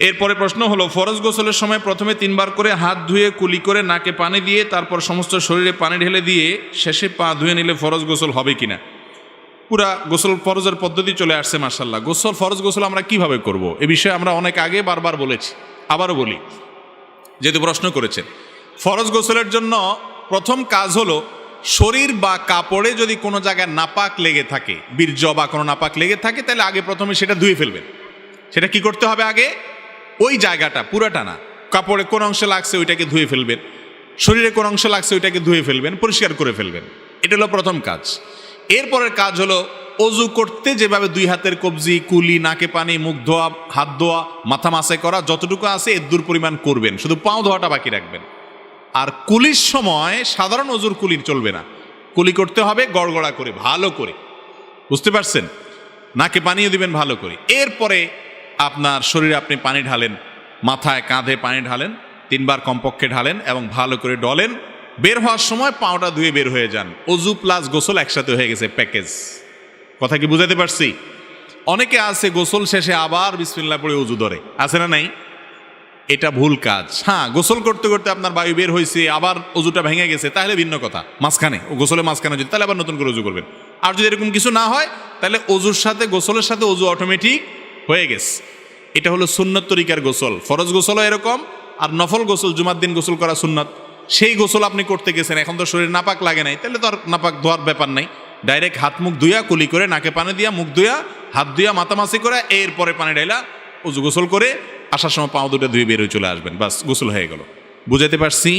এরপরে প্রশ্ন হলো, ফরজ গোসলের সময় প্রথমে 3 বার করে হাত ধুয়ে কুলি করে নাকে পানি দিয়ে তারপর সমস্ত শরীরে পানি ঢেলে দিয়ে শেষে পা ধুয়ে নিলে ফরজ গোসল হবে কিনা? পুরা গোসল ফরজের পদ্ধতি চলে আসছে মাশাআল্লাহ। ফরজ গোসল আমরা কিভাবে করব এ বিষয়ে আমরা অনেক আগে বারবার বলেছি, আবারও বলি যেহেতু প্রশ্ন করেছেন। ফরজ গোসলের জন্য প্রথম কাজ হলো, শরীর বা কাপড়ে যদি কোনো জায়গায় নাপাক লেগে থাকে, বীর্য বা কোনো নাপাক লেগে থাকে, তাহলে আগে প্রথমে সেটা ধুয়ে ফেলবেন। সেটা কি করতে হবে? আগে ওই জায়গাটা পুরাটা না, কাপড়ে কোন অংশে লাগছে ওইটাকে ধুয়ে ফেলবেন, শরীরে কোন অংশে লাগছে ওইটাকে ধুয়ে ফেলবেন, পরিষ্কার করে ফেলবেন। এটা হলো প্রথম কাজ। এরপরের কাজ হলো, অজু করতে যেভাবে 2 হাতের কবজি, কুলি, নাকে পানি, মুখ ধোয়া, হাত ধোয়া, মাথা মাসাই করা যতটুকু আছে এর দূর পরিমাণ করবেন, শুধু পাও ধোয়াটা বাকি রাখবেন। আর কুলির সময় সাধারণ অজুর কুলি চলবে না, কুলি করতে হবে গড়গড়া করে, ভালো করে, বুঝতে পারছেন? নাকে পানিও দিবেন ভালো করে। এরপরে আপনার শরীরে আপনি পানি ঢালেন, মাথায় কাঁধে পানি ঢালেন, 3 বার কমপক্ষে ঢালেন এবং ভালো করে ডলেন। বের হওয়ার সময় পাওটা ধুয়ে বের হয়ে যান। অজু প্লাস গোসল একসাথে হয়ে গেছে, প্যাকেজ। কথা কি বুঝাতে পারছি? অনেকে আছে গোসল শেষে আবার বিসমিল্লাহ পড়ে অজু ধরে, আছে না নাই? এটা ভুল কাজ। হ্যাঁ, গোসল করতে করতে আপনার বায়ু বের হয়েছে, আবার অজুটা ভেঙে গেছে, তাহলে ভিন্ন কথা। মাঝখানে গোসলের মাঝখানে যদি, তাহলে আবার নতুন করে অজু করবেন। আর যদি এরকম কিছু না হয়, তাহলে অজুর সাথে গোসলের সাথে অজু অটোমেটিক হয়ে গেছে। এটা হলো সুন্নত তরিকার গোসল। ফরজ গোসলও এরকম, আর নফল গোসল জুমার দিন গোসল করা সুন্নত, সেই গোসল আপনি করতে গেছেন, এখন তো শরীর নাপাক লাগে নাই, তাহলে তো আর নাপাক ধোয়ার ব্যাপার নাই। ডাইরেক্ট হাত মুখ ধুইয়া, কুলি করে, নাকে পানি দিয়া, মুখ ধুইয়া, হাত ধুইয়া, মাতামাসি করে, এরপরে পানি ঢাইলা অজু গোসল করে আসার সময় পাও দুটো ধুয়ে বের হয়ে চলে আসবেন, বাস গোসল হয়ে গেল। বুঝাতে পারছি?